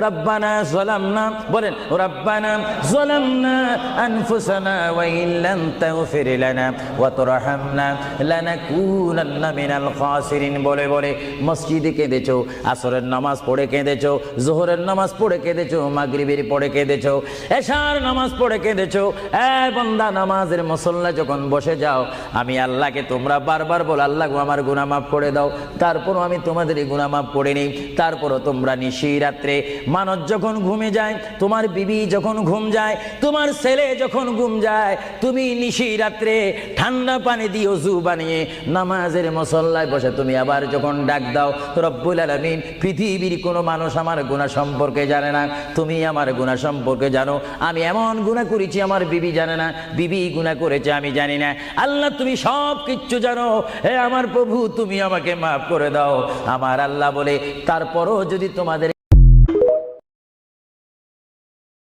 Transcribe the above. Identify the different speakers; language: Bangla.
Speaker 1: রব্বানা যালামনা বলেন রব্বানা যালামনা আনফুসানা ওয়া ইল্লাম তাগফির লানা ওয়া তুরহামনা লানাকুনান্না মিনাল খাসিরিন বলে বলে মসজিদে কেঁদেছো, আসরের নামাজ পড়ে কেঁদেছো, যোহরের নামাজ পড়ে কেঁদেছো, মাগরিবের পড়ে কেঁদেছো, এশার নামাজ পড়ে কেঁদেছো। এ বান্দা, নামাজের মুসল্লা যখন বসে যাও, আমি আল্লাহকে তোমরা বারবার বল, আল্লাহ গো আমার গুনাহ মাফ করে দাও। তারপরও আমি তোমাদের গুনাহ মাফ করে নেই। তারপরও তোমরা নিশি রাত্রে মানুষ যখন ঘুমে যায়, তোমার বিবি যখন ঘুম যায়, তোমার ছেলে যখন ঘুম যায়, তুমি নিশি রাত্রে ঠান্ডা পানি দিয়ে ওযু বানিয়ে নামাজের মুসল্লায় বসে তুমি আবার যখন ডাক দাও, রব্বুল আলামিন, পৃথিবীর কোনো মানুষ আমার গুনাহ সম্পর্কে জানে না, তুমি আমার গুনাহ সম্পর্কে জানো। আমি এমন গুনাহ করেছি আমার বিবি জানে না, বিবি গুনাহ করেছে আমি জানি না। আল্লাহ তুমি সব কিচ্ছু জানো, হে আমার প্রভু তুমি আমাকে মাফ করে দাও। আমার আল্লাহ বলে, তারপরও যদি তোমাদের